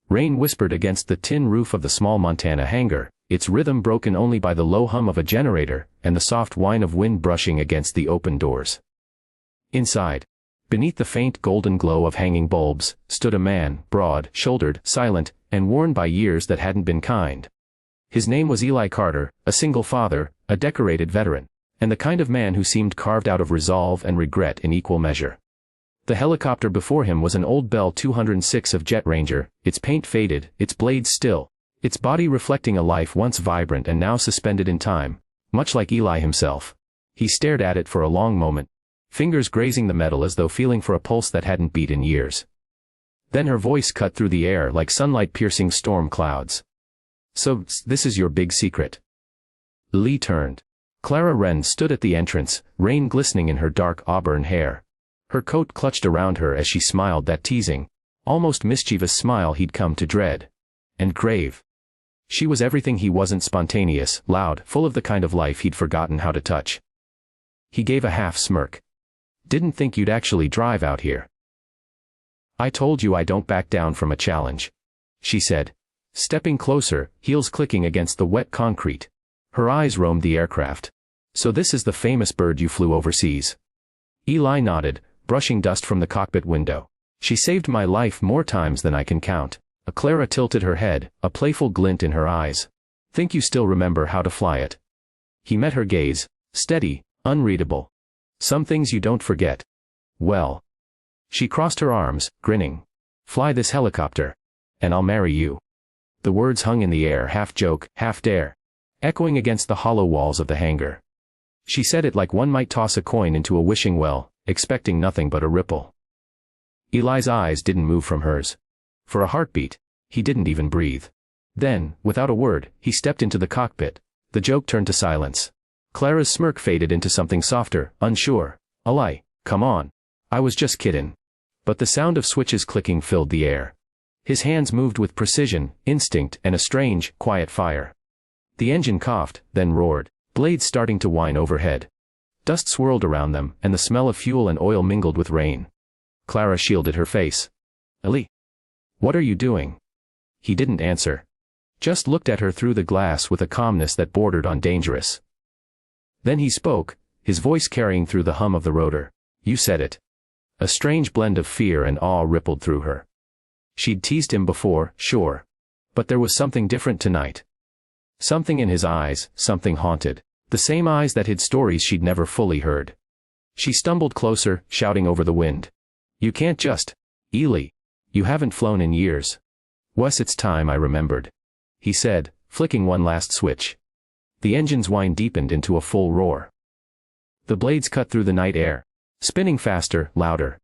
Rain whispered against the tin roof of the small Montana hangar, its rhythm broken only by the low hum of a generator and the soft whine of wind brushing against the open doors. Inside, beneath the faint golden glow of hanging bulbs, stood a man, broad-shouldered, silent, and worn by years that hadn't been kind. His name was Eli Carter, a single father, a decorated veteran, and the kind of man who seemed carved out of resolve and regret in equal measure. The helicopter before him was an old Bell 206 of Jet Ranger, its paint faded, its blades still, its body reflecting a life once vibrant and now suspended in time, much like Eli himself. He stared at it for a long moment, fingers grazing the metal as though feeling for a pulse that hadn't beat in years. Then her voice cut through the air like sunlight piercing storm clouds. "So, this is your big secret?" Lee turned. Clara Wren stood at the entrance, rain glistening in her dark auburn hair. Her coat clutched around her as she smiled that teasing, almost mischievous smile he'd come to dread. And grave. She was everything he wasn't: spontaneous, loud, full of the kind of life he'd forgotten how to touch. He gave a half smirk. "Didn't think you'd actually drive out here." "I told you I don't back down from a challenge," she said, stepping closer, heels clicking against the wet concrete. Her eyes roamed the aircraft. "So this is the famous bird you flew overseas?" Eli nodded, brushing dust from the cockpit window. "She saved my life more times than I can count." Clara tilted her head, a playful glint in her eyes. "Think you still remember how to fly it?" He met her gaze, steady, unreadable. "Some things you don't forget." "Well." She crossed her arms, grinning. "Fly this helicopter. And I'll marry you." The words hung in the air, half joke, half dare, echoing against the hollow walls of the hangar. She said it like one might toss a coin into a wishing well, expecting nothing but a ripple. Eli's eyes didn't move from hers. For a heartbeat, he didn't even breathe. Then, without a word, he stepped into the cockpit. The joke turned to silence. Clara's smirk faded into something softer, unsure. "Eli, come on. I was just kiddin'." But the sound of switches clicking filled the air. His hands moved with precision, instinct, and a strange, quiet fire. The engine coughed, then roared, blades starting to whine overhead. Dust swirled around them, and the smell of fuel and oil mingled with rain. Clara shielded her face. "Eli, what are you doing?" He didn't answer. Just looked at her through the glass with a calmness that bordered on dangerous. Then he spoke, his voice carrying through the hum of the rotor. "You said it." A strange blend of fear and awe rippled through her. She'd teased him before, sure. But there was something different tonight. Something in his eyes, something haunted. The same eyes that hid stories she'd never fully heard. She stumbled closer, shouting over the wind. "You can't just. Eli. You haven't flown in years." "Wes, it's time I remembered," he said, flicking one last switch. The engine's whine deepened into a full roar. The blades cut through the night air, spinning faster, louder,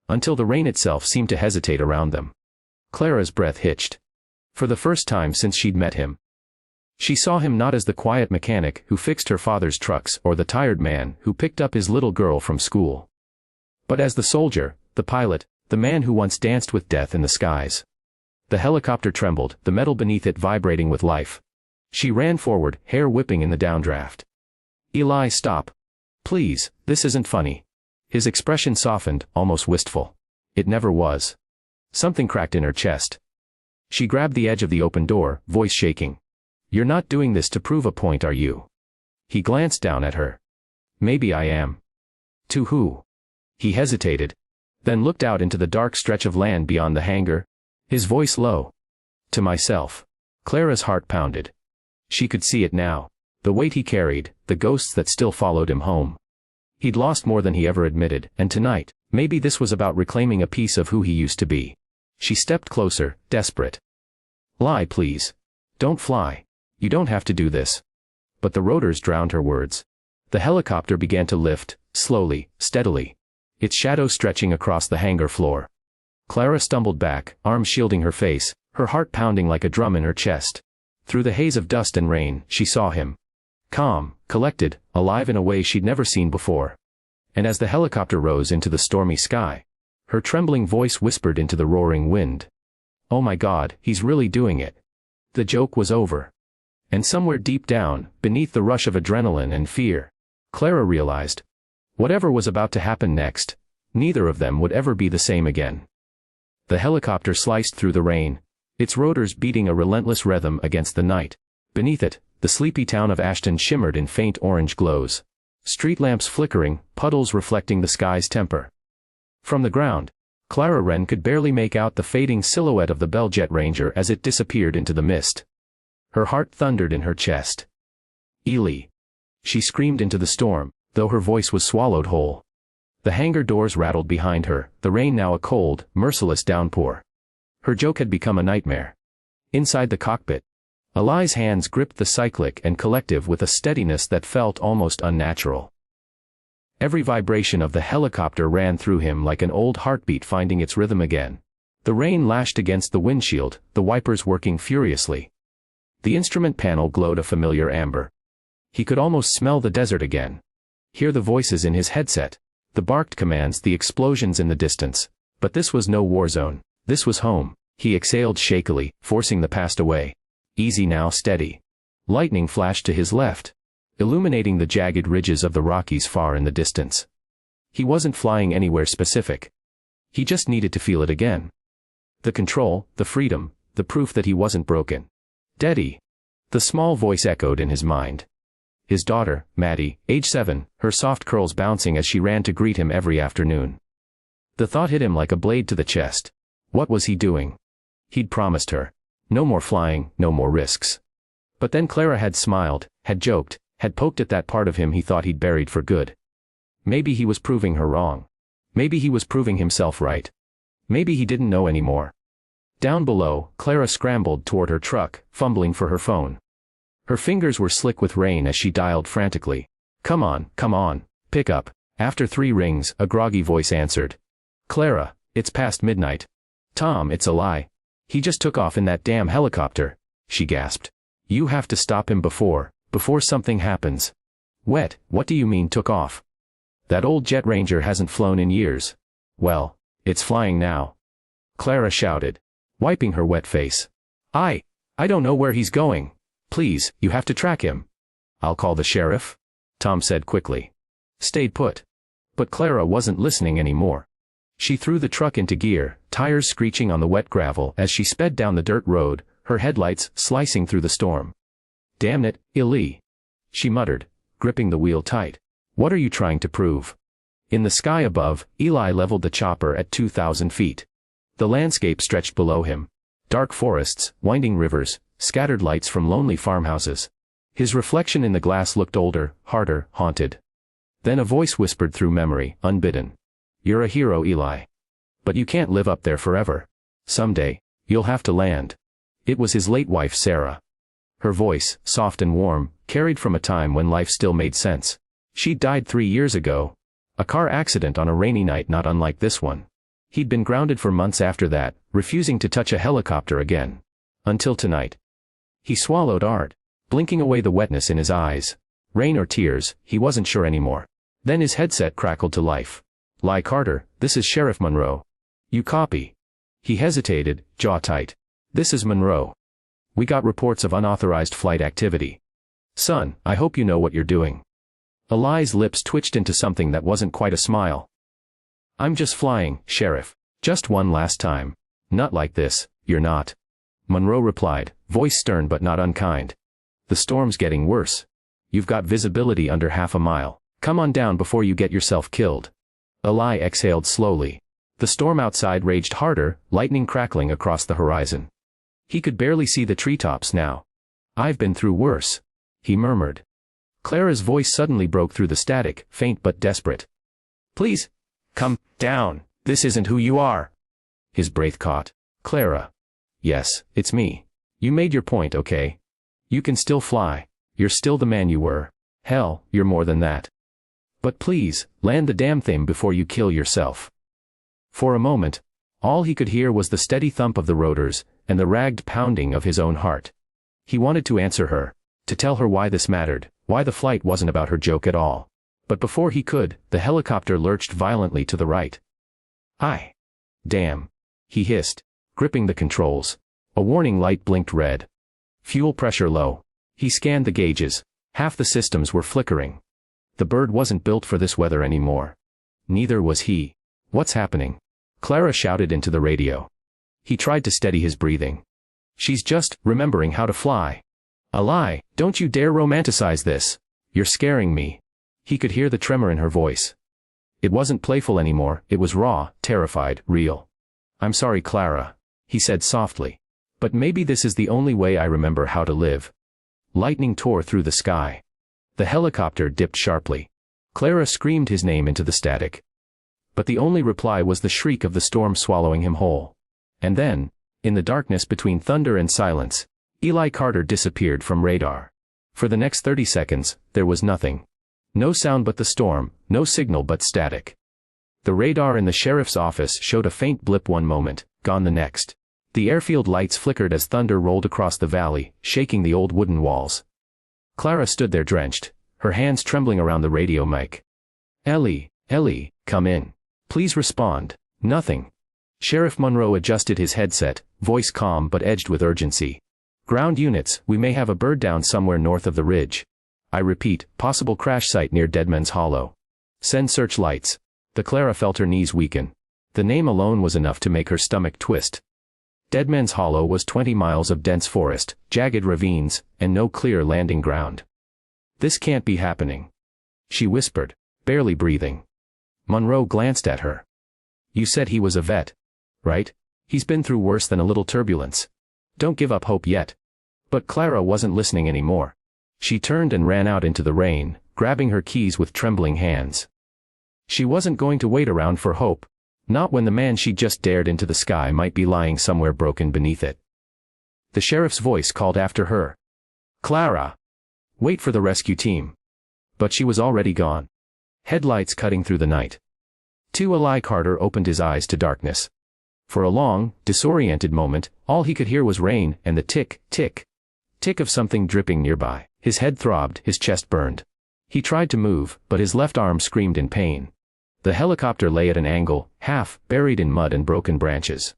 until the rain itself seemed to hesitate around them. Clara's breath hitched. For the first time since she'd met him. She saw him not as the quiet mechanic who fixed her father's trucks or the tired man who picked up his little girl from school, but as the soldier, the pilot, the man who once danced with death in the skies. The helicopter trembled, the metal beneath it vibrating with life. She ran forward, hair whipping in the downdraft. "Eli, stop. Please, this isn't funny." His expression softened, almost wistful. It never was. Something cracked in her chest. She grabbed the edge of the open door, voice shaking. "You're not doing this to prove a point, are you?" He glanced down at her. "Maybe I am." "To who?" He hesitated, then looked out into the dark stretch of land beyond the hangar, his voice low. "To myself." Clara's heart pounded. She could see it now. The weight he carried, the ghosts that still followed him home. He'd lost more than he ever admitted, and tonight, maybe this was about reclaiming a piece of who he used to be. She stepped closer, desperate. "Lie, please. Don't fly. You don't have to do this." But the rotors drowned her words. The helicopter began to lift, slowly, steadily, its shadow stretching across the hangar floor. Clara stumbled back, arms shielding her face, her heart pounding like a drum in her chest. Through the haze of dust and rain, she saw him. Calm, collected, alive in a way she'd never seen before. And as the helicopter rose into the stormy sky, her trembling voice whispered into the roaring wind. "Oh my God, he's really doing it." The joke was over. And somewhere deep down, beneath the rush of adrenaline and fear, Clara realized, whatever was about to happen next, neither of them would ever be the same again. The helicopter sliced through the rain, its rotors beating a relentless rhythm against the night. Beneath it, the sleepy town of Ashton shimmered in faint orange glows. Street lamps flickering, puddles reflecting the sky's temper. From the ground, Clara Wren could barely make out the fading silhouette of the Bell Jet Ranger as it disappeared into the mist. Her heart thundered in her chest. "Ely!" She screamed into the storm, though her voice was swallowed whole. The hangar doors rattled behind her, the rain now a cold, merciless downpour. Her joke had become a nightmare. Inside the cockpit, Eli's hands gripped the cyclic and collective with a steadiness that felt almost unnatural. Every vibration of the helicopter ran through him like an old heartbeat finding its rhythm again. The rain lashed against the windshield, the wipers working furiously. The instrument panel glowed a familiar amber. He could almost smell the desert again. Hear the voices in his headset, the barked commands, the explosions in the distance. But this was no war zone. This was home. He exhaled shakily, forcing the past away. Easy now, steady. Lightning flashed to his left, illuminating the jagged ridges of the Rockies far in the distance. He wasn't flying anywhere specific. He just needed to feel it again. The control, the freedom, the proof that he wasn't broken. "Daddy!" The small voice echoed in his mind. His daughter, Maddie, age 7, her soft curls bouncing as she ran to greet him every afternoon. The thought hit him like a blade to the chest. What was he doing? He'd promised her. No more flying, no more risks. But then Clara had smiled, had joked, had poked at that part of him he thought he'd buried for good. Maybe he was proving her wrong. Maybe he was proving himself right. Maybe he didn't know anymore. Down below, Clara scrambled toward her truck, fumbling for her phone. Her fingers were slick with rain as she dialed frantically. Come on, pick up." After 3 rings, a groggy voice answered. "Clara, it's past midnight." "Tom, it's Eli. He just took off in that damn helicopter," she gasped. "You have to stop him before something happens." "What do you mean took off?" "That old Jet Ranger hasn't flown in years." "Well, it's flying now," Clara shouted, wiping her wet face. I don't know where he's going. Please, you have to track him." "I'll call the sheriff," Tom said quickly. Stayed put. But Clara wasn't listening anymore. She threw the truck into gear, tires screeching on the wet gravel as she sped down the dirt road, her headlights slicing through the storm. "Damn it, Eli," she muttered, gripping the wheel tight. "What are you trying to prove?" In the sky above, Eli leveled the chopper at 2,000 feet. The landscape stretched below him. Dark forests, winding rivers, scattered lights from lonely farmhouses. His reflection in the glass looked older, harder, haunted. Then a voice whispered through memory, unbidden. "You're a hero, Eli. But you can't live up there forever. Someday, you'll have to land." It was his late wife Sarah. Her voice, soft and warm, carried from a time when life still made sense. She'd died 3 years ago. A car accident on a rainy night not unlike this one. He'd been grounded for months after that, refusing to touch a helicopter again. Until tonight. He swallowed hard, blinking away the wetness in his eyes. Rain or tears, he wasn't sure anymore. Then his headset crackled to life. "Ly Carter, this is Sheriff Monroe. You copy?" He hesitated, jaw tight. "This is Monroe. We got reports of unauthorized flight activity. Son, I hope you know what you're doing." Eli's lips twitched into something that wasn't quite a smile. "I'm just flying, Sheriff. Just one last time. Not like this, you're not." Monroe replied, voice stern but not unkind. "The storm's getting worse. You've got visibility under half a mile. Come on down before you get yourself killed." Eli exhaled slowly. The storm outside raged harder, lightning crackling across the horizon. He could barely see the treetops now. "I've been through worse," he murmured. Clara's voice suddenly broke through the static, faint but desperate. "Please, come down. This isn't who you are." His breath caught. "Clara." "Yes, it's me. You made your point, okay? You can still fly. You're still the man you were. Hell, you're more than that. But please, land the damn thing before you kill yourself." For a moment, all he could hear was the steady thump of the rotors, and the ragged pounding of his own heart. He wanted to answer her, to tell her why this mattered, why the flight wasn't about her joke at all. But before he could, the helicopter lurched violently to the right. Damn," he hissed, gripping the controls. A warning light blinked red. Fuel pressure low. He scanned the gauges. Half the systems were flickering. The bird wasn't built for this weather anymore. Neither was he. "What's happening?" Clara shouted into the radio. He tried to steady his breathing. She's just remembering how to fly. A lie, don't you dare romanticize this. You're scaring me. He could hear the tremor in her voice. It wasn't playful anymore, it was raw, terrified, real. I'm sorry, Clara, he said softly. But maybe this is the only way I remember how to live. Lightning tore through the sky. The helicopter dipped sharply. Clara screamed his name into the static. But the only reply was the shriek of the storm swallowing him whole. And then, in the darkness between thunder and silence, Eli Carter disappeared from radar. For the next 30 seconds, there was nothing. No sound but the storm, no signal but static. The radar in the sheriff's office showed a faint blip one moment, gone the next. The airfield lights flickered as thunder rolled across the valley, shaking the old wooden walls. Clara stood there drenched, her hands trembling around the radio mic. Ellie, come in. Please respond. Nothing. Sheriff Monroe adjusted his headset, voice calm but edged with urgency. Ground units, we may have a bird down somewhere north of the ridge. I repeat, possible crash site near Deadman's Hollow. Send searchlights. Clara felt her knees weaken. The name alone was enough to make her stomach twist. Deadman's Hollow was 20 miles of dense forest, jagged ravines, and no clear landing ground. This can't be happening. She whispered, barely breathing. Monroe glanced at her. You said he was a vet, right? He's been through worse than a little turbulence. Don't give up hope yet. But Clara wasn't listening anymore. She turned and ran out into the rain, grabbing her keys with trembling hands. She wasn't going to wait around for hope. Not when the man she just dared into the sky might be lying somewhere broken beneath it. The sheriff's voice called after her. Clara! Wait for the rescue team. But she was already gone. Headlights cutting through the night. Eli Carter opened his eyes to darkness. For a long, disoriented moment, all he could hear was rain and the tick, tick, tick of something dripping nearby. His head throbbed, his chest burned. He tried to move, but his left arm screamed in pain. The helicopter lay at an angle, half buried in mud and broken branches.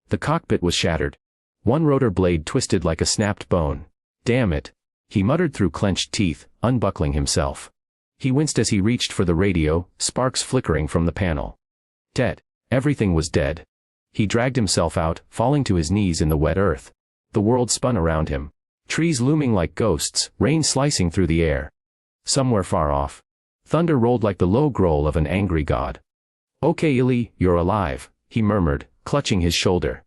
The cockpit was shattered. One rotor blade twisted like a snapped bone. Damn it, he muttered through clenched teeth, unbuckling himself. He winced as he reached for the radio, sparks flickering from the panel. Dead. Everything was dead. He dragged himself out, falling to his knees in the wet earth. The world spun around him. Trees looming like ghosts, rain slicing through the air. Somewhere far off, thunder rolled like the low growl of an angry god. Okay, Illy, you're alive, he murmured, clutching his shoulder.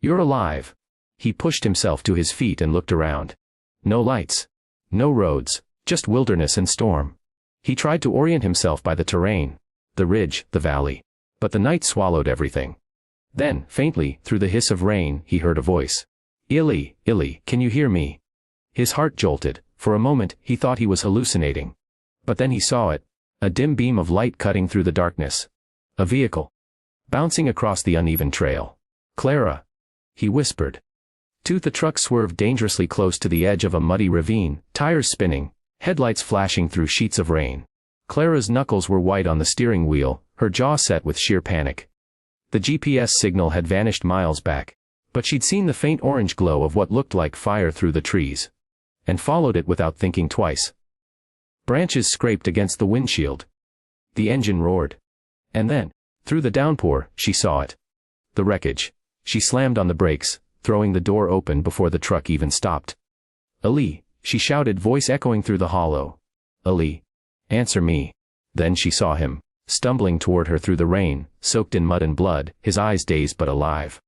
You're alive. He pushed himself to his feet and looked around. No lights. No roads, just wilderness and storm. He tried to orient himself by the terrain, the ridge, the valley. But the night swallowed everything. Then, faintly, through the hiss of rain, he heard a voice. Illy, can you hear me? His heart jolted. For a moment, he thought he was hallucinating. But then he saw it. A dim beam of light cutting through the darkness. A vehicle. Bouncing across the uneven trail. Clara. He whispered. The truck swerved dangerously close to the edge of a muddy ravine, tires spinning, headlights flashing through sheets of rain. Clara's knuckles were white on the steering wheel, her jaw set with sheer panic. The GPS signal had vanished miles back, but she'd seen the faint orange glow of what looked like fire through the trees. And followed it without thinking twice. Branches scraped against the windshield. The engine roared. And then, through the downpour, she saw it. The wreckage. She slammed on the brakes, throwing the door open before the truck even stopped. Ali, she shouted, voice echoing through the hollow. Ali. Answer me. Then she saw him, stumbling toward her through the rain, soaked in mud and blood, his eyes dazed but alive.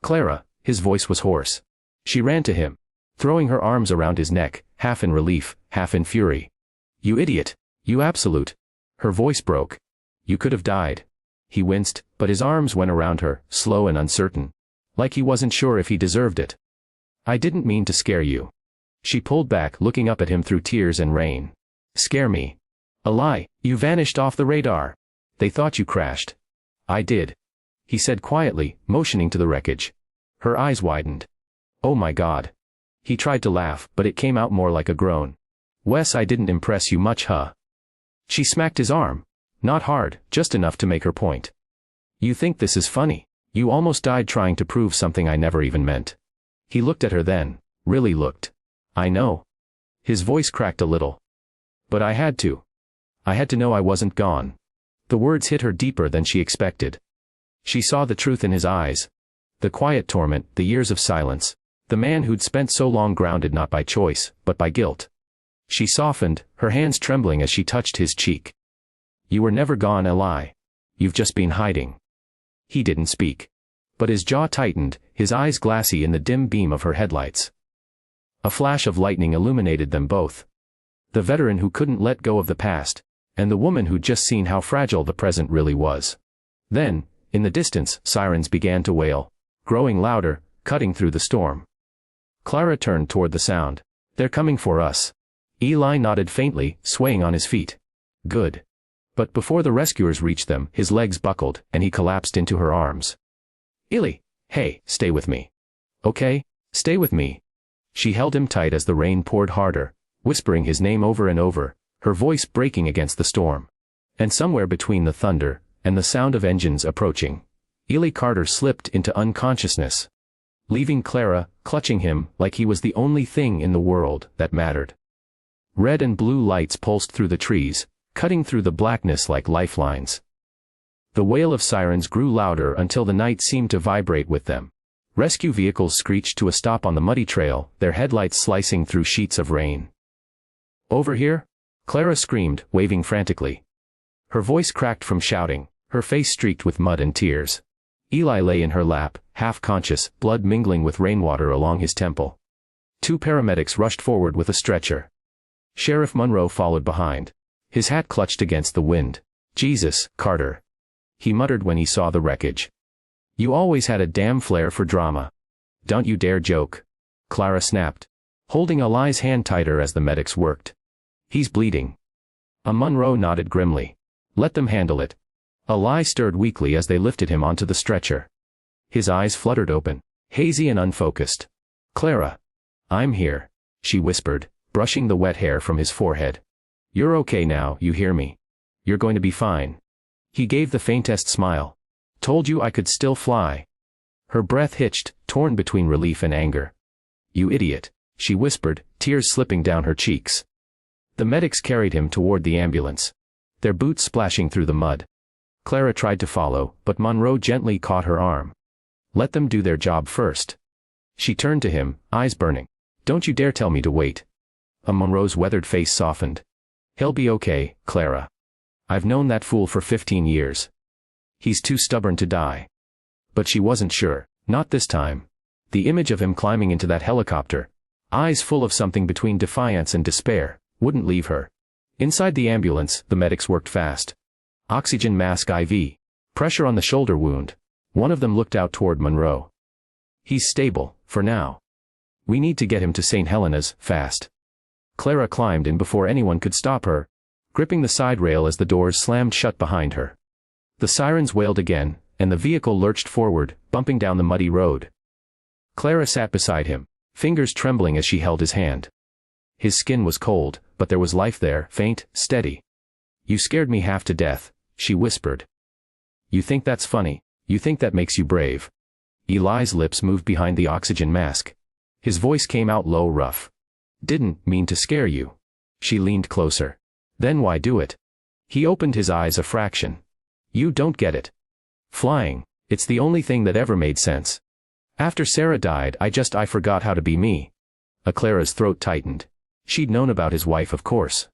Clara, his voice was hoarse. She ran to him, throwing her arms around his neck, half in relief, half in fury. You idiot. You absolute. Her voice broke. You could have died. He winced, but his arms went around her, slow and uncertain. Like he wasn't sure if he deserved it. I didn't mean to scare you. She pulled back, looking up at him through tears and rain. Scare me. A lie. You vanished off the radar. They thought you crashed. I did. He said quietly, motioning to the wreckage. Her eyes widened. Oh my God. He tried to laugh, but it came out more like a groan. Wes, I didn't impress you much, huh? She smacked his arm. Not hard, just enough to make her point. You think this is funny? You almost died trying to prove something I never even meant. He looked at her then, really looked. I know. His voice cracked a little. But I had to. I had to know I wasn't gone. The words hit her deeper than she expected. She saw the truth in his eyes. The quiet torment, the years of silence, The man who'd spent so long grounded not by choice, but by guilt. She softened, her hands trembling as she touched his cheek. You were never gone, Eli. You've just been hiding. He didn't speak. But his jaw tightened, his eyes glassy in the dim beam of her headlights. A flash of lightning illuminated them both. The veteran who couldn't let go of the past, and the woman who'd just seen how fragile the present really was. Then, in the distance, sirens began to wail, growing louder, cutting through the storm. Clara turned toward the sound. They're coming for us. Eli nodded faintly, swaying on his feet. Good. But before the rescuers reached them, his legs buckled, and he collapsed into her arms. Eli, hey, stay with me. Okay, stay with me. She held him tight as the rain poured harder, whispering his name over and over, her voice breaking against the storm. And somewhere between the thunder and the sound of engines approaching, Eli Carter slipped into unconsciousness, leaving Clara clutching him like he was the only thing in the world that mattered. Red and blue lights pulsed through the trees, cutting through the blackness like lifelines. The wail of sirens grew louder until the night seemed to vibrate with them. Rescue vehicles screeched to a stop on the muddy trail, their headlights slicing through sheets of rain. Over here? Clara screamed, waving frantically. Her voice cracked from shouting, her face streaked with mud and tears. Eli lay in her lap, half conscious, blood mingling with rainwater along his temple. 2 paramedics rushed forward with a stretcher. Sheriff Monroe followed behind, his hat clutched against the wind. Jesus, Carter. He muttered when he saw the wreckage. You always had a damn flair for drama. Don't you dare joke. Clara snapped, holding Eli's hand tighter as the medics worked. He's bleeding. Monroe nodded grimly. Let them handle it. Eli stirred weakly as they lifted him onto the stretcher. His eyes fluttered open, hazy and unfocused. Clara. I'm here, she whispered, brushing the wet hair from his forehead. You're okay now, you hear me? You're going to be fine. He gave the faintest smile. Told you I could still fly. Her breath hitched, torn between relief and anger. You idiot, she whispered, tears slipping down her cheeks. The medics carried him toward the ambulance, their boots splashing through the mud. Clara tried to follow, but Monroe gently caught her arm. Let them do their job first. She turned to him, eyes burning. Don't you dare tell me to wait. Monroe's weathered face softened. He'll be okay, Clara. I've known that fool for 15 years. He's too stubborn to die. But she wasn't sure, not this time. The image of him climbing into that helicopter, eyes full of something between defiance and despair, wouldn't leave her. Inside the ambulance, the medics worked fast. Oxygen mask IV. Pressure on the shoulder wound. One of them looked out toward Monroe. He's stable, for now. We need to get him to St. Helena's, fast. Clara climbed in before anyone could stop her, gripping the side rail as the doors slammed shut behind her. The sirens wailed again, and the vehicle lurched forward, bumping down the muddy road. Clara sat beside him, fingers trembling as she held his hand. His skin was cold, but there was life there, faint, steady. You scared me half to death, she whispered. You think that's funny? You think that makes you brave? Eli's lips moved behind the oxygen mask. His voice came out low, rough. Didn't mean to scare you. She leaned closer. Then why do it? He opened his eyes a fraction. You don't get it. Flying, it's the only thing that ever made sense. After Sarah died, I forgot how to be me. Clara's throat tightened. She'd known about his wife, of course.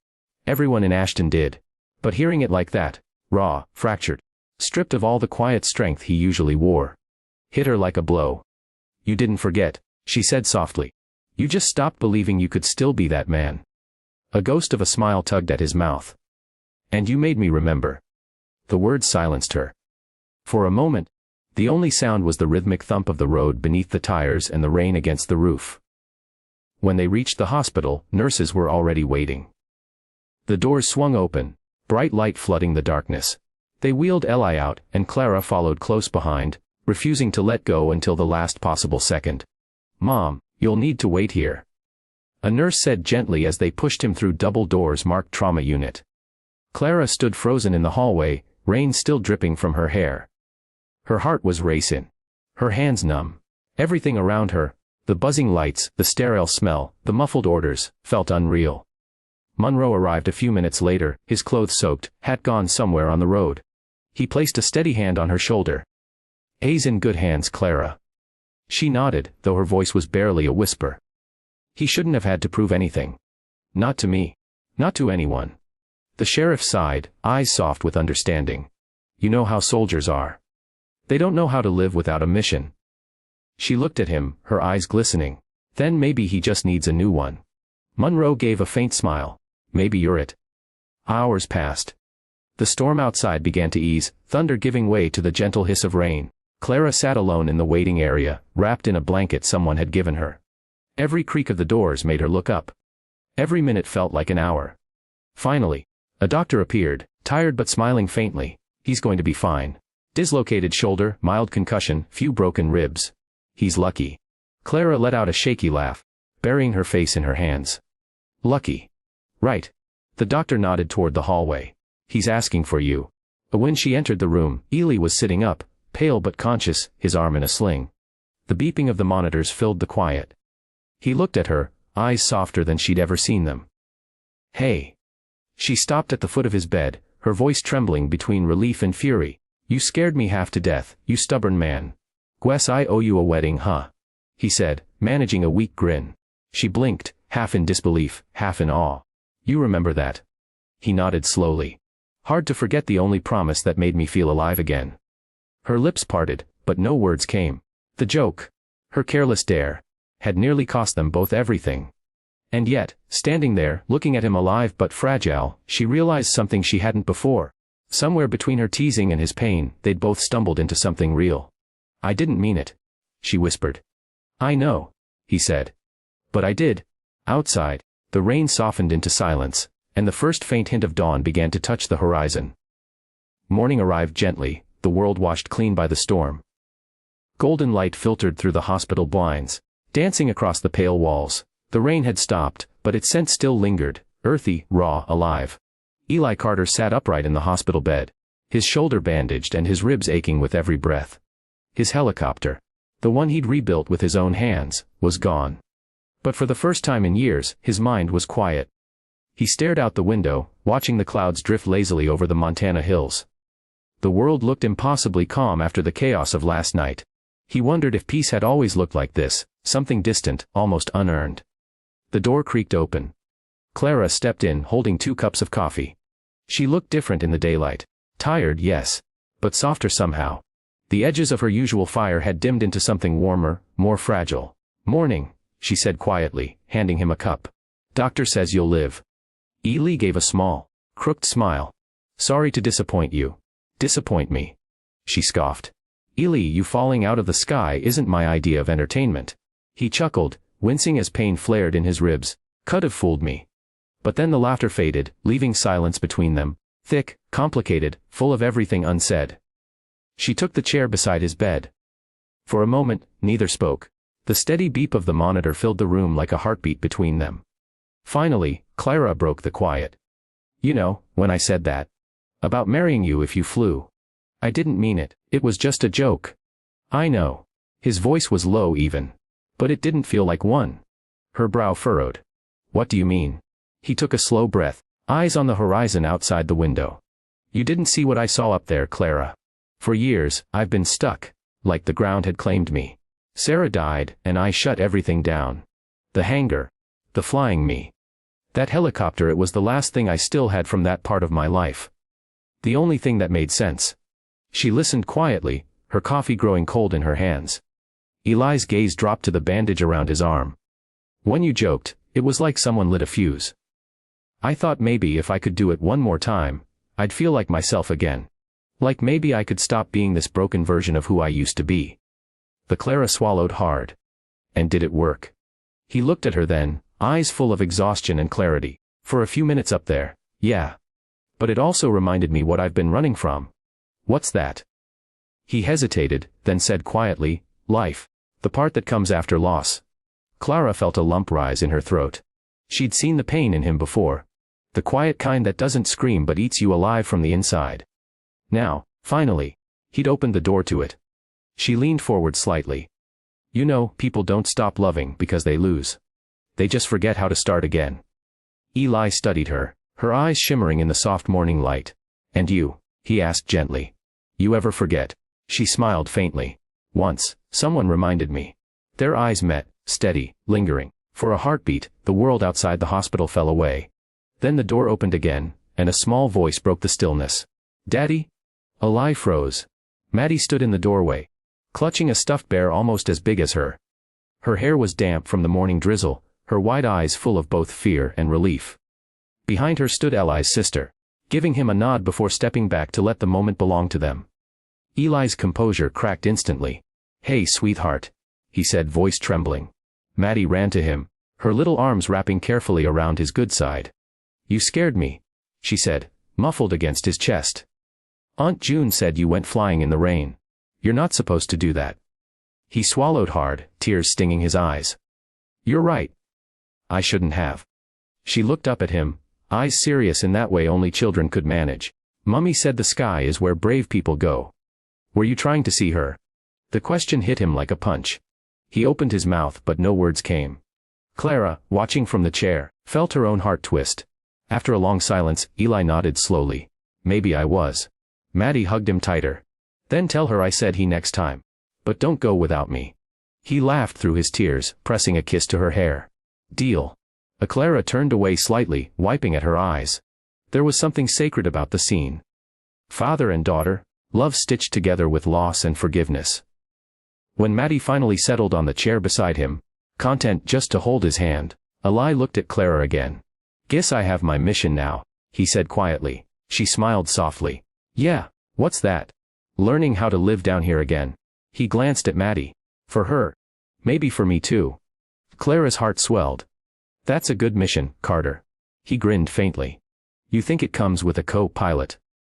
Everyone in Ashton did. But hearing it like that, raw, fractured, stripped of all the quiet strength he usually wore, hit her like a blow. You didn't forget, she said softly. You just stopped believing you could still be that man. A ghost of a smile tugged at his mouth. And you made me remember. The words silenced her. For a moment, the only sound was the rhythmic thump of the road beneath the tires and the rain against the roof. When they reached the hospital, nurses were already waiting. The doors swung open, bright light flooding the darkness. They wheeled Eli out, and Clara followed close behind, refusing to let go until the last possible second. Mom, you'll need to wait here. A nurse said gently as they pushed him through double doors marked trauma unit. Clara stood frozen in the hallway, rain still dripping from her hair. Her heart was racing. Her hands numb. Everything around her, the buzzing lights, the sterile smell, the muffled orders, felt unreal. Monroe arrived a few minutes later, his clothes soaked, hat gone somewhere on the road. He placed a steady hand on her shoulder. A's in good hands, Clara. She nodded, though her voice was barely a whisper. He shouldn't have had to prove anything. Not to me. Not to anyone. The sheriff sighed, eyes soft with understanding. You know how soldiers are. They don't know how to live without a mission. She looked at him, her eyes glistening. Then maybe he just needs a new one. Monroe gave a faint smile. Maybe you're it. Hours passed. The storm outside began to ease, thunder giving way to the gentle hiss of rain. Clara sat alone in the waiting area, wrapped in a blanket someone had given her. Every creak of the doors made her look up. Every minute felt like an hour. Finally, a doctor appeared, tired but smiling faintly. He's going to be fine. Dislocated shoulder, mild concussion, few broken ribs. He's lucky. Clara let out a shaky laugh, burying her face in her hands. Lucky. Right. The doctor nodded toward the hallway. He's asking for you. When she entered the room, Ely was sitting up, pale but conscious, his arm in a sling. The beeping of the monitors filled the quiet. He looked at her, eyes softer than she'd ever seen them. Hey. She stopped at the foot of his bed, her voice trembling between relief and fury. You scared me half to death, you stubborn man. Guess I owe you a wedding, huh? He said, managing a weak grin. She blinked, half in disbelief, half in awe. You remember that? He nodded slowly. Hard to forget the only promise that made me feel alive again. Her lips parted, but no words came. The joke, her careless dare, had nearly cost them both everything. And yet, standing there, looking at him alive but fragile, she realized something she hadn't before. Somewhere between her teasing and his pain, they'd both stumbled into something real. I didn't mean it, she whispered. I know, he said. But I did. Outside, the rain softened into silence, and the first faint hint of dawn began to touch the horizon. Morning arrived gently, the world washed clean by the storm. Golden light filtered through the hospital blinds, dancing across the pale walls. The rain had stopped, but its scent still lingered, earthy, raw, alive. Eli Carter sat upright in the hospital bed, his shoulder bandaged and his ribs aching with every breath. His helicopter, the one he'd rebuilt with his own hands, was gone. But for the first time in years, his mind was quiet. He stared out the window, watching the clouds drift lazily over the Montana hills. The world looked impossibly calm after the chaos of last night. He wondered if peace had always looked like this, something distant, almost unearned. The door creaked open. Clara stepped in holding 2 cups of coffee. She looked different in the daylight. Tired, yes, but softer somehow. The edges of her usual fire had dimmed into something warmer, more fragile. Morning, she said quietly, handing him a cup. Doctor says you'll live. Ely gave a small, crooked smile. Sorry to disappoint you. Disappoint me. She scoffed. Ely, you falling out of the sky isn't my idea of entertainment. He chuckled, wincing as pain flared in his ribs. Could have fooled me. But then the laughter faded, leaving silence between them, thick, complicated, full of everything unsaid. She took the chair beside his bed. For a moment, neither spoke. The steady beep of the monitor filled the room like a heartbeat between them. Finally, Clara broke the quiet. You know, when I said that about marrying you if you flew, I didn't mean it. It was just a joke. I know. His voice was low even. But it didn't feel like one. Her brow furrowed. What do you mean? He took a slow breath, eyes on the horizon outside the window. You didn't see what I saw up there, Clara. For years, I've been stuck, like the ground had claimed me. Sarah died, and I shut everything down. The hangar. The flying me. That helicopter, it was the last thing I still had from that part of my life. The only thing that made sense. She listened quietly, her coffee growing cold in her hands. Eli's gaze dropped to the bandage around his arm. When you joked, it was like someone lit a fuse. I thought maybe if I could do it one more time, I'd feel like myself again. Like maybe I could stop being this broken version of who I used to be. The Clara swallowed hard. And did it work? He looked at her then, eyes full of exhaustion and clarity. For a few minutes up there, yeah. But it also reminded me what I've been running from. What's that? He hesitated, then said quietly, life. The part that comes after loss. Clara felt a lump rise in her throat. She'd seen the pain in him before. The quiet kind that doesn't scream but eats you alive from the inside. Now, finally, he'd opened the door to it. She leaned forward slightly. You know, people don't stop loving because they lose. They just forget how to start again. Eli studied her, her eyes shimmering in the soft morning light. And you, he asked gently. You ever forget? She smiled faintly. Once, Someone reminded me. Their eyes met, steady, lingering. For a heartbeat, the world outside the hospital fell away. Then the door opened again, and a small voice broke the stillness. "Daddy?" Eli froze. Maddie stood in the doorway, clutching a stuffed bear almost as big as her. Her hair was damp from the morning drizzle, her wide eyes full of both fear and relief. Behind her stood Eli's sister, giving him a nod before stepping back to let the moment belong to them. Eli's composure cracked instantly. "Hey, sweetheart," he said, voice trembling. Maddie ran to him, her little arms wrapping carefully around his good side. "You scared me," she said, muffled against his chest. "Aunt June said you went flying in the rain. You're not supposed to do that." He swallowed hard, tears stinging his eyes. "You're right. I shouldn't have." She looked up at him, eyes serious in that way only children could manage. "Mummy said the sky is where brave people go. Were you trying to see her?" The question hit him like a punch. He opened his mouth but no words came. Clara, watching from the chair, felt her own heart twist. After a long silence, Eli nodded slowly. "Maybe I was." Maddie hugged him tighter. "Then tell her I said he next time. But don't go without me." He laughed through his tears, pressing a kiss to her hair. "Deal." Clara turned away slightly, wiping at her eyes. There was something sacred about the scene. Father and daughter, love stitched together with loss and forgiveness. When Maddie finally settled on the chair beside him, content just to hold his hand, Eli looked at Clara again. "Guess I have my mission now," he said quietly. She smiled softly. "Yeah, what's that?" "Learning how to live down here again." He glanced at Maddie. "For her. Maybe for me too." Clara's heart swelled. "That's a good mission, Carter." He grinned faintly. "You think it comes with a co-pilot?"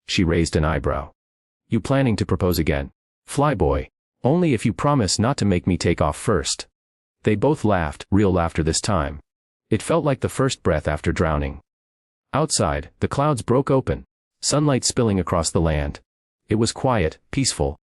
She raised an eyebrow. "You planning to propose again, flyboy? Only if you promise not to make me take off first." They both laughed, real laughter this time. It felt like the first breath after drowning. Outside, the clouds broke open, sunlight spilling across the land. It was quiet, peaceful,